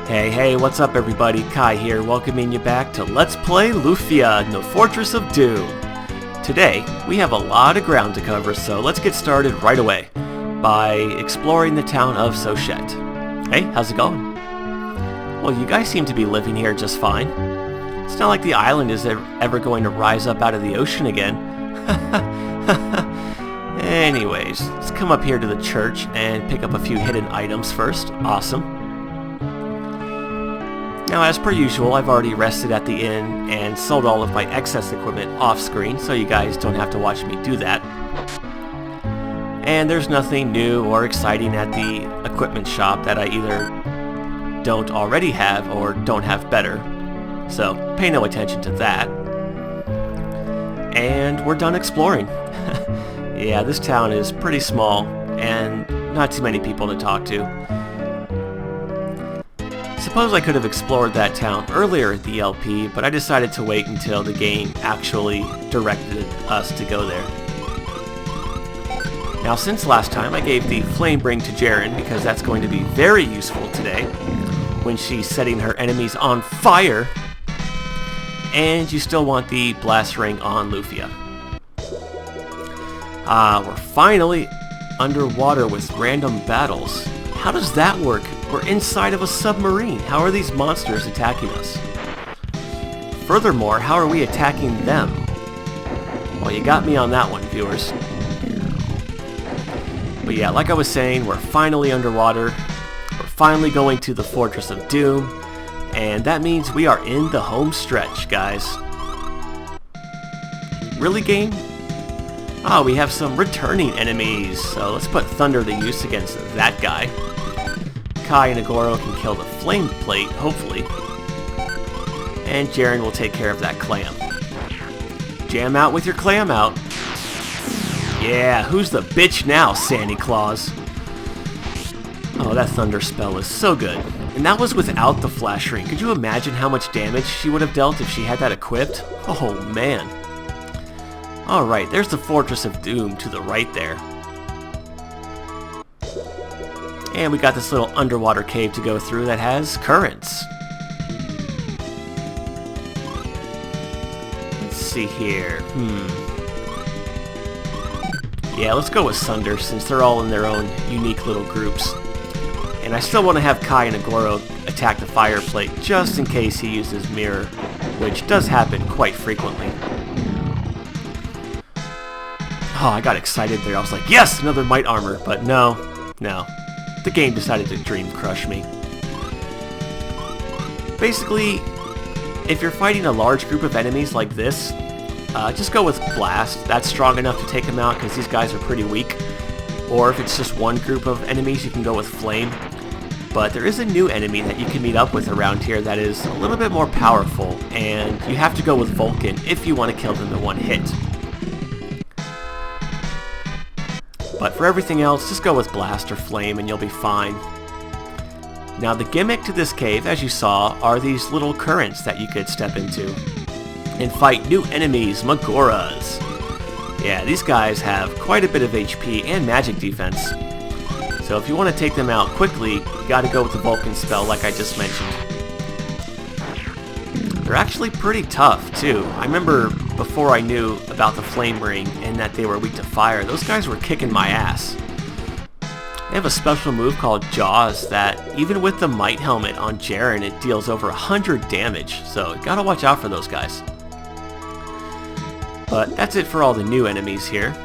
Hey, what's up everybody? Kai here, welcoming you back to Let's Play Lufia in the Fortress of Doom. Today, we have a lot of ground to cover, so let's get started right away by exploring the town of Sochette. Hey, how's it going? Well, you guys seem to be living here just fine. It's not like the island is ever going to rise up out of the ocean again. Anyways, let's come up here to the church and pick up a few hidden items first. Awesome. Now, as per usual, I've already rested at the inn and sold all of my excess equipment off-screen, so you guys don't have to watch me do that. And there's nothing new or exciting at the equipment shop that I either don't already have or don't have better, so pay no attention to that. And we're done exploring. Yeah, this town is pretty small and not too many people to talk to. Suppose I could have explored that town earlier at the LP, but I decided to wait until the game actually directed us to go there. Now, since last time, I gave the flame ring to Jaren because that's going to be very useful today when she's setting her enemies on fire, and you still want the blast ring on Lufia. We're finally underwater with random battles. How does that work? We're inside of a submarine. How are these monsters attacking us? Furthermore, how are we attacking them? Well, you got me on that one, viewers. But yeah, like I was saying, we're finally underwater. We're finally going to the Fortress of Doom. And that means we are in the home stretch, guys. Really, game? We have some returning enemies. So let's put Thunder to use against that guy. Kai and Agoro can kill the flame plate, hopefully. And Jaren will take care of that clam. Jam out with your clam out. Yeah, who's the bitch now, Santa Claus? Oh, that thunder spell is so good. And that was without the flash ring. Could you imagine how much damage she would have dealt if she had that equipped? Oh, man. Alright, there's the Fortress of Doom to the right there. And we got this little underwater cave to go through that has currents. Let's see here. Yeah, let's go with Sunder since they're all in their own unique little groups. And I still want to have Kai and Agoro attack the fire plate just in case he uses Mirror, which does happen quite frequently. Oh, I got excited there. I was like, yes, another Might Armor, but no. The game decided to dream crush me. Basically, if you're fighting a large group of enemies like this, just go with Blast. That's strong enough to take them out because these guys are pretty weak. Or if it's just one group of enemies, you can go with Flame. But there is a new enemy that you can meet up with around here that is a little bit more powerful, and you have to go with Vulcan if you want to kill them in one hit. But for everything else, just go with Blast or Flame and you'll be fine. Now the gimmick to this cave, as you saw, are these little currents that you could step into and fight new enemies, Magoras. Yeah, these guys have quite a bit of HP and magic defense. So if you want to take them out quickly, you gotta go with the Vulcan spell like I just mentioned. They're actually pretty tough too. I remember before I knew about the flame ring and that they were weak to fire, those guys were kicking my ass. They have a special move called Jaws that, even with the Might Helmet on Jaren, it deals over 100 damage, so you gotta watch out for those guys. But that's it for all the new enemies here.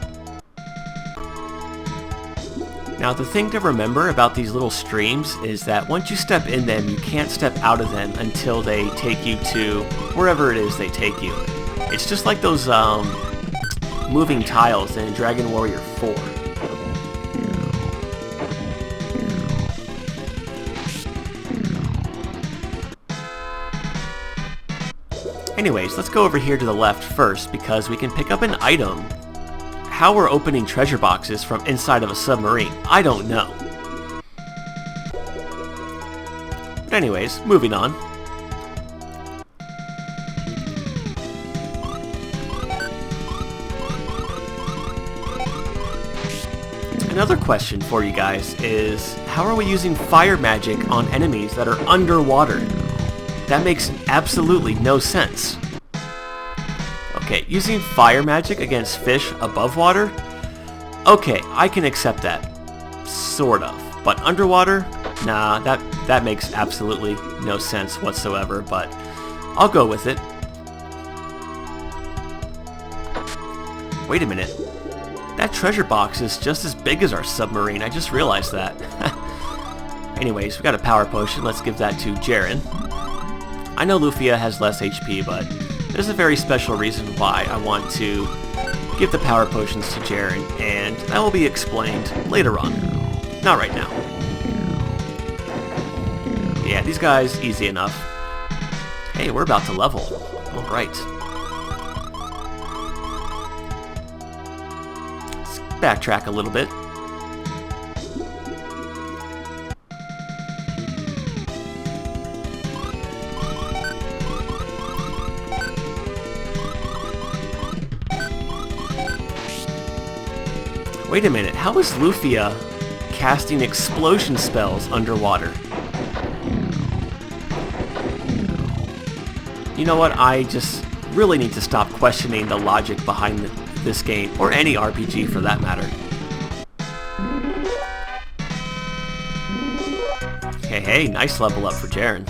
Now the thing to remember about these little streams is that once you step in them, you can't step out of them until they take you to wherever it is they take you. It's just like those moving tiles in Dragon Warrior 4. Anyways, let's go over here to the left first because we can pick up an item. How we're opening treasure boxes from inside of a submarine, I don't know. But anyways, moving on. another question for you guys is, how are we using fire magic on enemies that are underwater? That makes absolutely no sense. Okay, using fire magic against fish above water? Okay, I can accept that. Sort of. But underwater? Nah, that makes absolutely no sense whatsoever, but I'll go with it. Wait a minute. That treasure box is just as big as our submarine. I just realized that. Anyways, we got a power potion. Let's give that to Jaren. I know Lufia has less HP, but there's a very special reason why I want to give the power potions to Jaren, and that will be explained later on. Not right now. Yeah, these guys, easy enough. Hey, we're about to level. Alright. Let's backtrack a little bit. Wait a minute, how is Lufia casting explosion spells underwater? You know what, I just really need to stop questioning the logic behind this game, or any RPG for that matter. Hey, nice level up for Jaren.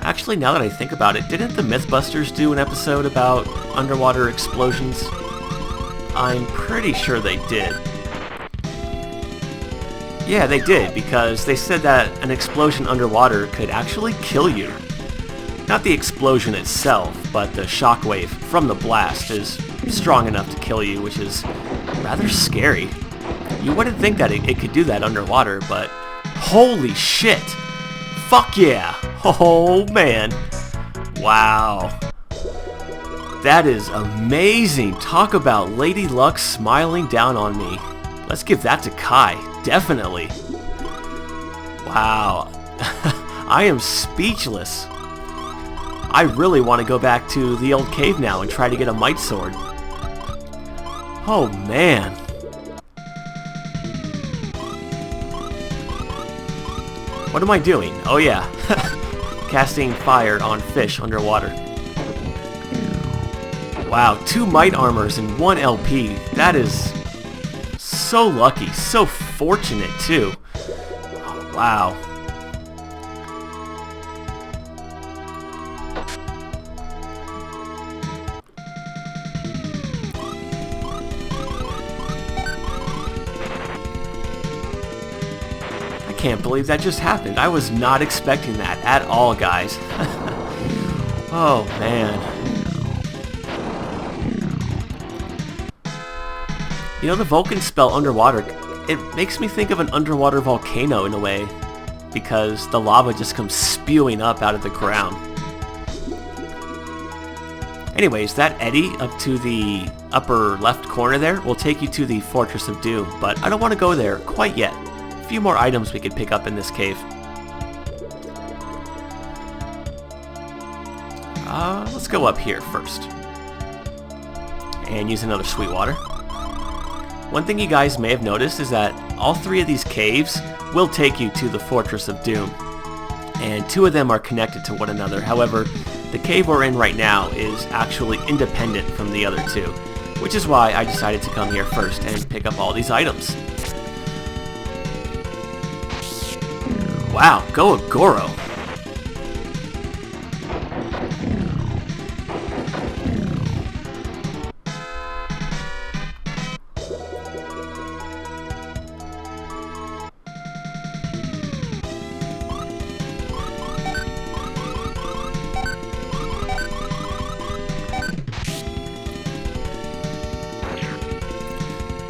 Actually, now that I think about it, didn't the Mythbusters do an episode about underwater explosions? I'm pretty sure they did. Yeah, they did, because they said that an explosion underwater could actually kill you. Not the explosion itself, but the shockwave from the blast is strong enough to kill you, which is rather scary. You wouldn't think that it could do that underwater, but holy shit! Fuck yeah! Oh man! Wow. That is amazing! Talk about Lady Luck smiling down on me. Let's give that to Kai, definitely. Wow. I am speechless. I really want to go back to the old cave now and try to get a might sword. Oh man. What am I doing? Oh yeah. Casting fire on fish underwater. Wow, 2 might armors and 1 LP. That is so lucky, so fortunate too. Oh, wow. I can't believe that just happened. I was not expecting that at all, guys. Oh man. You know, the Vulcan spell underwater, it makes me think of an underwater volcano in a way, because the lava just comes spewing up out of the ground. Anyways, that eddy up to the upper left corner there will take you to the Fortress of Doom, but I don't want to go there quite yet. A few more items we could pick up in this cave. Let's go up here first. And use another sweet water. One thing you guys may have noticed is that all 3 of these caves will take you to the Fortress of Doom. And 2 of them are connected to one another. However, the cave we're in right now is actually independent from the other 2, which is why I decided to come here first and pick up all these items. Wow, go Agoro!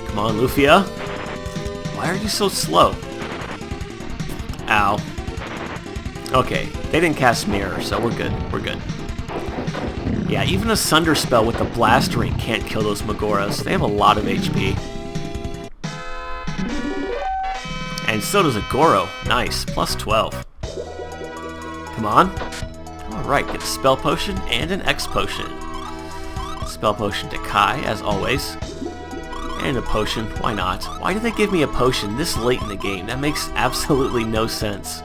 Come on, Lufia. Why are you so slow? Ow. Okay, they didn't cast Mirror, so we're good. We're good. Yeah, even a Sunder spell with the Blast Ring can't kill those Magoras. They have a lot of HP. And so does Agoro. Nice. Plus 12. Come on. Alright, get a Spell Potion and an X Potion. Spell Potion to Kai, as always. And a potion, why not? Why did they give me a potion this late in the game? That makes absolutely no sense.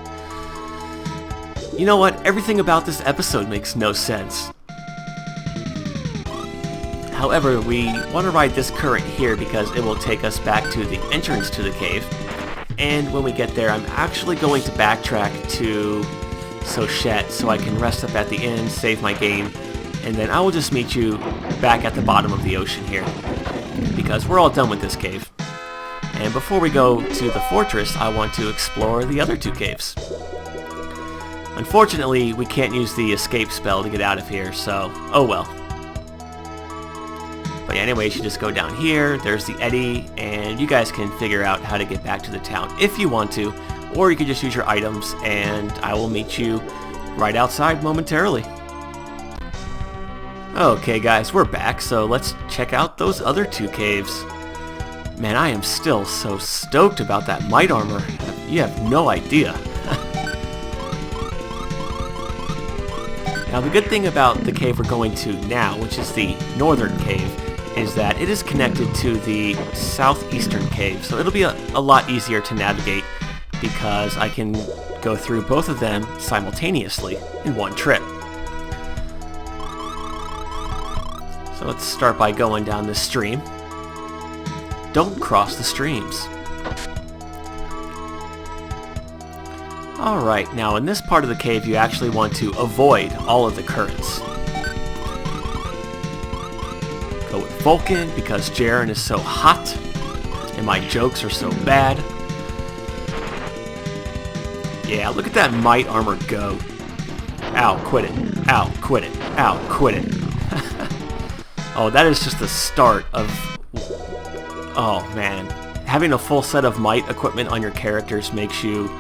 You know what? Everything about this episode makes no sense. However, we want to ride this current here because it will take us back to the entrance to the cave. And when we get there, I'm actually going to backtrack to Sochette so I can rest up at the inn, save my game, and then I will just meet you back at the bottom of the ocean here, because we're all done with this cave. And before we go to the fortress, I want to explore the other two caves. Unfortunately, we can't use the escape spell to get out of here, so oh well. But anyway, you should just go down here, there's the eddy, and you guys can figure out how to get back to the town if you want to, or you can just use your items, and I will meet you right outside momentarily. Okay guys, we're back, so let's check out those other two caves. Man, I am still so stoked about that might armor. You have no idea. Now the good thing about the cave we're going to now, which is the northern cave, is that it is connected to the southeastern cave, so it'll be a lot easier to navigate because I can go through both of them simultaneously in one trip. So let's start by going down this stream. Don't cross the streams. Alright, now in this part of the cave you actually want to avoid all of the currents. Go with Vulcan because Jaren is so hot and my jokes are so bad. Yeah, look at that might armor go. Ow, quit it. Ow, quit it. Ow, quit it. Oh, that is just the start of... Oh, man. Having a full set of might equipment on your characters makes you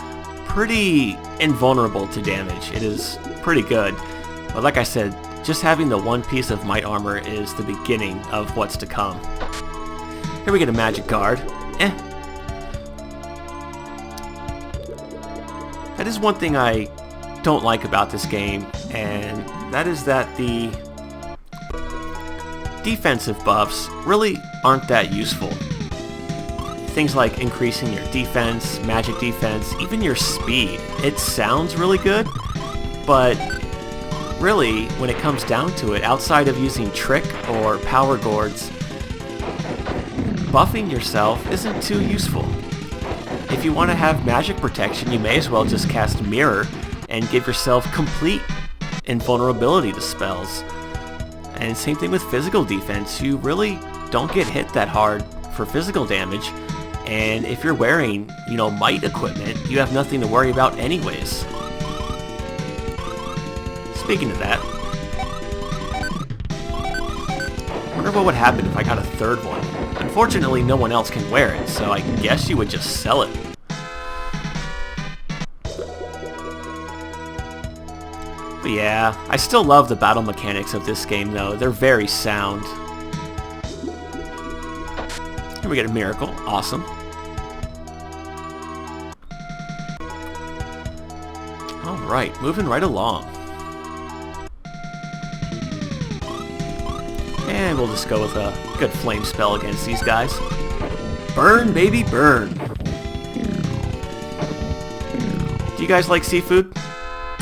pretty invulnerable to damage. It is pretty good. But like I said, just having the one piece of might armor is the beginning of what's to come. Here we get a magic guard. That is one thing I don't like about this game, and that is that the defensive buffs really aren't that useful. Things like increasing your defense, magic defense, even your speed. It sounds really good, but really, when it comes down to it, outside of using Trick or Power Gourds, buffing yourself isn't too useful. If you want to have magic protection, you may as well just cast Mirror and give yourself complete invulnerability to spells. And same thing with physical defense. You really don't get hit that hard for physical damage. And if you're wearing, might equipment, you have nothing to worry about anyways. Speaking of that, I wonder what would happen if I got a third one. Unfortunately, no one else can wear it, so I guess you would just sell it. But yeah, I still love the battle mechanics of this game though. They're very sound. Here we get a miracle. Awesome. Alright, moving right along. And we'll just go with a good flame spell against these guys. Burn, baby, burn! Do you guys like seafood?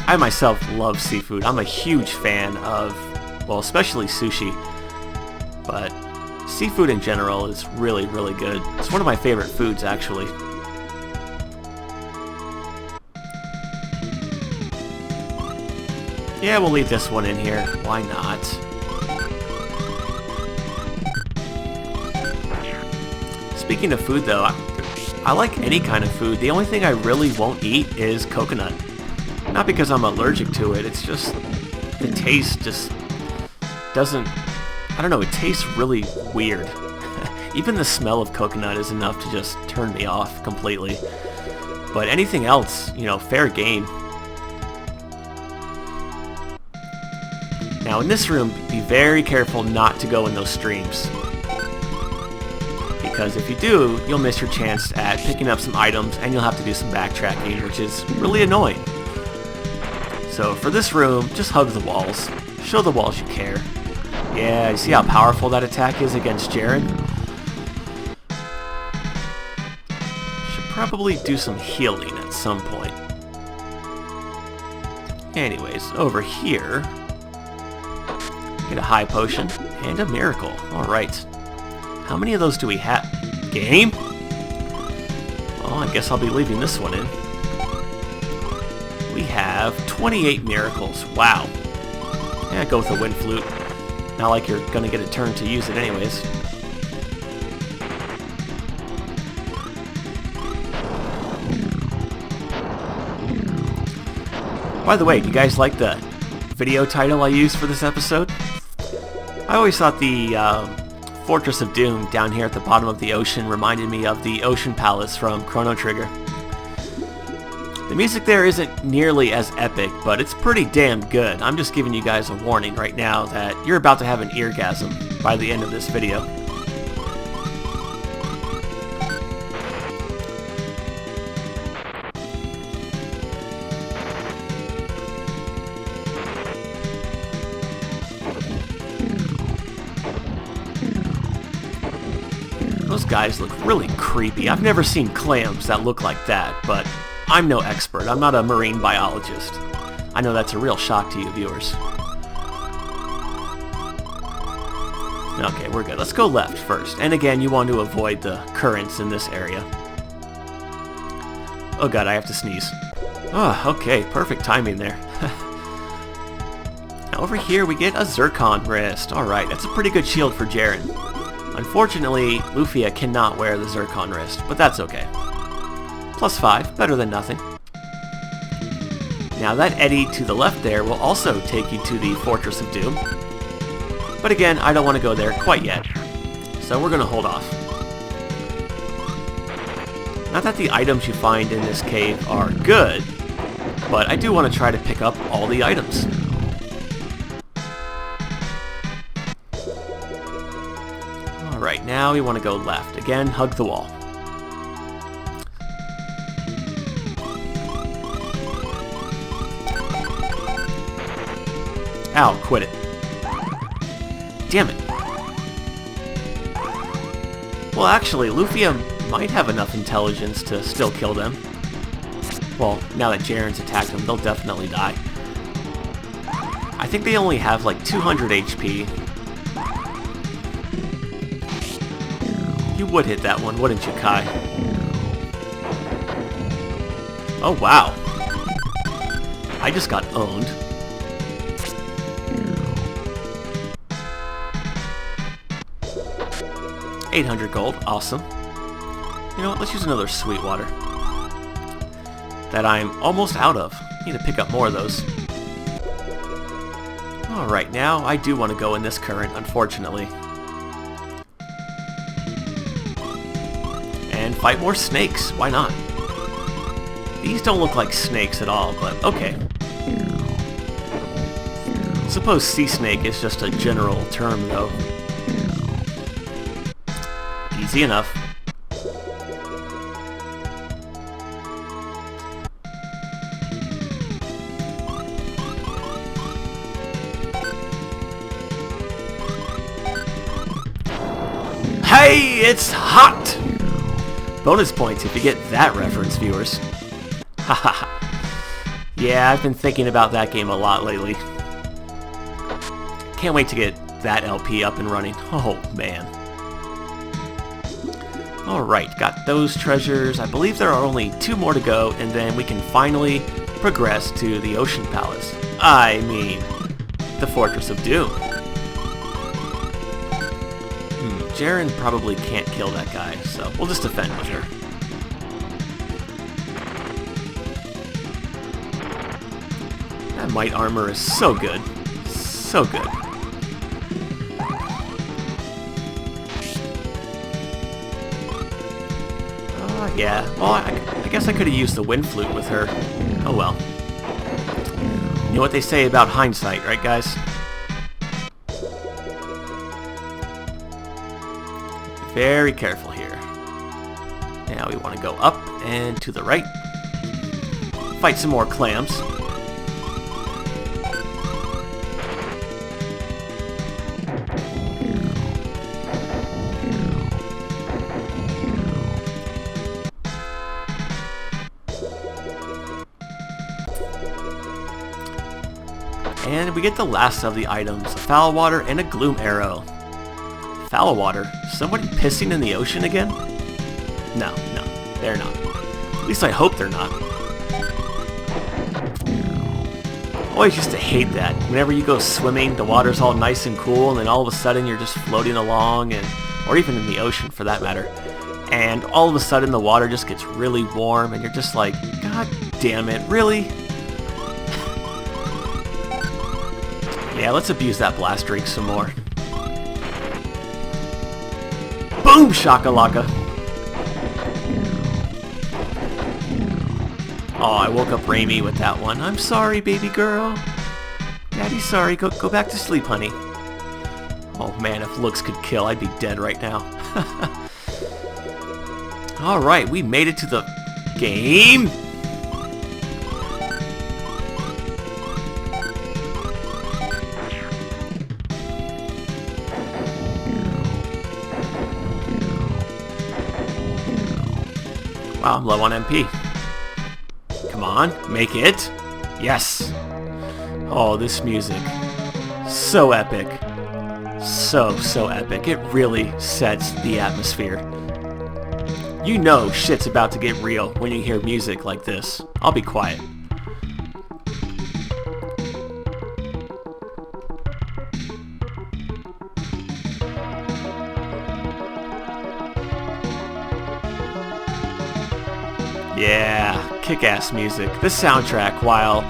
I myself love seafood. I'm a huge fan of, well, especially sushi. But seafood in general is really, really good. It's one of my favorite foods, actually. Yeah, we'll leave this one in here. Why not? Speaking of food, though, I like any kind of food. The only thing I really won't eat is coconut. Not because I'm allergic to it, it's just the taste just doesn't... I don't know, it tastes really weird. Even the smell of coconut is enough to just turn me off completely. But anything else, fair game. Now in this room, be very careful not to go in those streams. Because if you do, you'll miss your chance at picking up some items and you'll have to do some backtracking, which is really annoying. So for this room, just hug the walls. Show the walls you care. Yeah, you see how powerful that attack is against Jaren? probably do some healing at some point. Anyways, over here, get a high potion and a miracle. Alright. How many of those do we have? Game? Well, I guess I'll be leaving this one in. We have 28 miracles. Wow. Yeah, go with the wind flute. Not like you're gonna get a turn to use it anyways. By the way, do you guys like the video title I used for this episode? I always thought the Fortress of Doom down here at the bottom of the ocean reminded me of the Ocean Palace from Chrono Trigger. The music there isn't nearly as epic, but it's pretty damn good. I'm just giving you guys a warning right now that you're about to have an eargasm by the end of this video. Those guys look really creepy. I've never seen clams that look like that, but I'm no expert. I'm not a marine biologist. I know that's a real shock to you viewers. Okay, we're good. Let's go left first. And again, you want to avoid the currents in this area. Oh god, I have to sneeze. Oh, okay. Perfect timing there. Now over here we get a Zircon wrist. Alright, that's a pretty good shield for Jaren. Unfortunately, Lufia cannot wear the Zircon wrist, but that's okay. +5, better than nothing. Now that eddy to the left there will also take you to the Fortress of Doom. But again, I don't want to go there quite yet, so we're going to hold off. Not that the items you find in this cave are good, but I do want to try to pick up all the items. Alright, now we want to go left. Again, hug the wall. Ow, quit it. Damn it. Well, actually, Lufia might have enough intelligence to still kill them. Well, now that Jaren's attacked them, they'll definitely die. I think they only have like 200 HP. You would hit that one, wouldn't you, Kai? Oh, wow. I just got owned. $800 gold, awesome. You know what, let's use another Sweetwater. That I'm almost out of. Need to pick up more of those. Alright, now I do want to go in this current, unfortunately. And fight more snakes, why not? These don't look like snakes at all, but okay. I suppose sea snake is just a general term, though. Easy enough. Hey, it's hot! Bonus points if you get that reference, viewers. Haha. Yeah, I've been thinking about that game a lot lately. Can't wait to get that LP up and running. Oh, man. Alright, got those treasures. I believe there are only 2 more to go, and then we can finally progress to the Ocean Palace. I mean, the Fortress of Doom. Jaren probably can't kill that guy, so we'll just defend with her. That might armor is so good. So good. Yeah, well, I guess I could have used the wind flute with her. Oh well. You know what they say about hindsight, right guys? Very careful here. Now we want to go up and to the right. Fight some more clams. And we get the last of the items, a foul water and a gloom arrow. Foul water? Somebody pissing in the ocean again? No, they're not. At least I hope they're not. Always used to hate that. Whenever you go swimming, the water's all nice and cool, and then all of a sudden you're just floating along, or even in the ocean for that matter. And all of a sudden the water just gets really warm, and you're just like, God damn it, really? Yeah, let's abuse that blast drink some more. Boom shakalaka! Oh, I woke up Raimi with that one. I'm sorry, baby girl. Daddy's sorry. Go back to sleep, honey. Oh man, if looks could kill, I'd be dead right now. Alright, we made it to the game. Wow, I'm low on MP. Come on, make it. Yes. Oh, this music. So epic. So epic. It really sets the atmosphere. You know shit's about to get real when you hear music like this. I'll be quiet. Yeah, kick-ass music. This soundtrack, while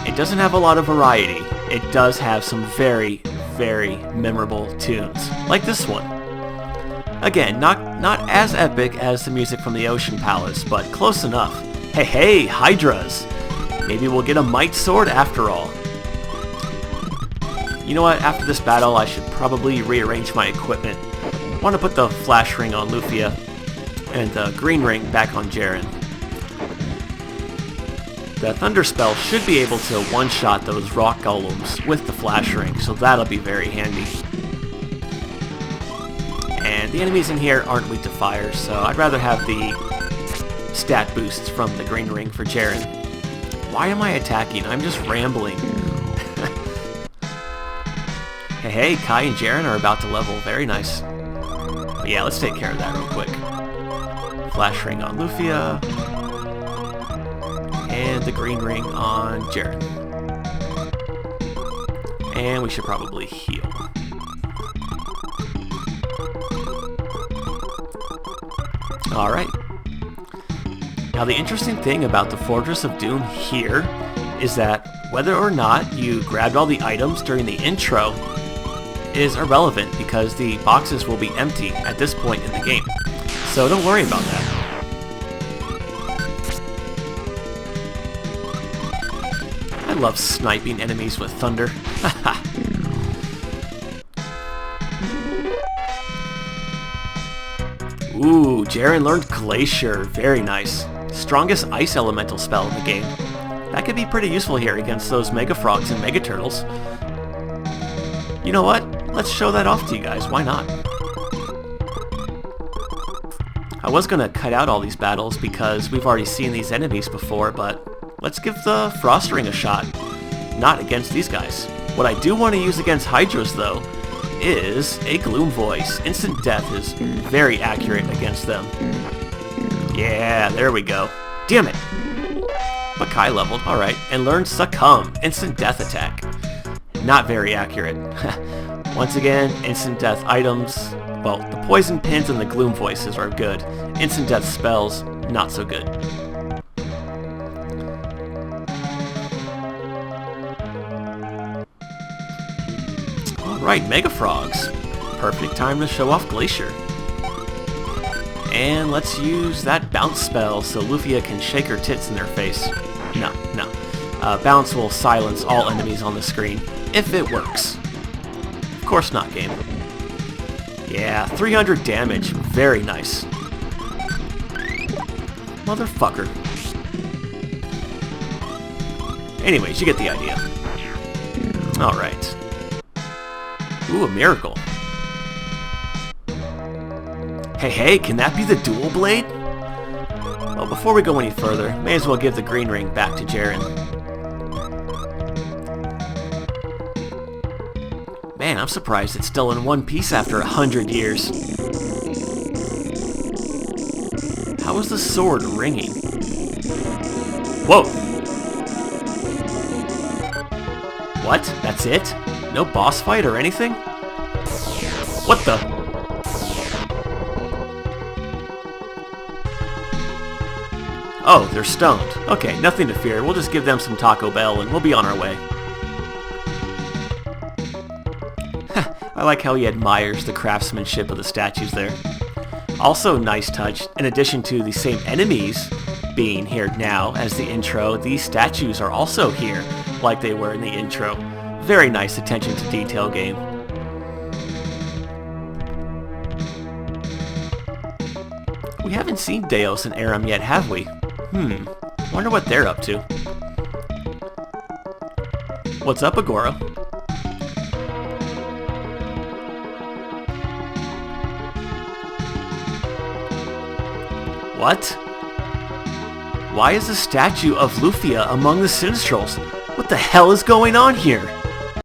it doesn't have a lot of variety, it does have some very, very memorable tunes, like this one. Again, not as epic as the music from the Ocean Palace, but close enough. Hey, Hydras! Maybe we'll get a Might Sword after all. You know what, after this battle I should probably rearrange my equipment. I want to put the flash ring on Lufia, and the green ring back on Jaren. The Thunder Spell should be able to one-shot those rock golems with the flash ring, so that'll be very handy. And the enemies in here aren't weak to fire, so I'd rather have the stat boosts from the green ring for Jaren. Why am I attacking? I'm just rambling. Hey, Kai and Jaren are about to level. Very nice. But yeah, let's take care of that real quick. Flash ring on Lufia. And the green ring on Jaren. And we should probably heal. Alright. Now the interesting thing about the Fortress of Doom here is that whether or not you grabbed all the items during the intro is irrelevant because the boxes will be empty at this point in the game. So don't worry about that. I love sniping enemies with thunder. Ooh, Jaren learned Glacier. Very nice. Strongest ice elemental spell in the game. That could be pretty useful here against those Mega Frogs and Mega Turtles. You know what? Let's show that off to you guys. Why not? I was gonna cut out all these battles because we've already seen these enemies before, but let's give the Frost Ring a shot. Not against these guys. What I do want to use against Hydras, though, is a Gloom Voice. Instant death is very accurate against them. Yeah, there we go. Damn it! But Kai leveled, alright, and learned Succumb, instant death attack. Not very accurate. Once again, instant death items, well, the poison pins and the Gloom Voices are good. Instant death spells, not so good. Alright, Mega Frogs. Perfect time to show off Glacier. And let's use that bounce spell so Lufia can shake her tits in their face. No. Bounce will silence all enemies on the screen, if it works. Of course not, game. Yeah, 300 damage. Very nice. Motherfucker. Anyways, you get the idea. Alright. Ooh, a miracle. Hey, can that be the dual blade? Well, before we go any further, may as well give the green ring back to Jaren. Man, I'm surprised it's still in one piece after 100 years. How is the sword ringing? Whoa! What? That's it? No boss fight or anything? What the? Oh, they're stoned. Okay, nothing to fear. We'll just give them some Taco Bell and we'll be on our way. I like how he admires the craftsmanship of the statues there. Also, nice touch, in addition to the same enemies being here now as the intro, these statues are also here, like they were in the intro. Very nice attention to detail game. We haven't seen Deos and Aram yet, have we? Wonder what they're up to. What's up, Agora? What? Why is the statue of Lufia among the Sinistros? What the hell is going on here?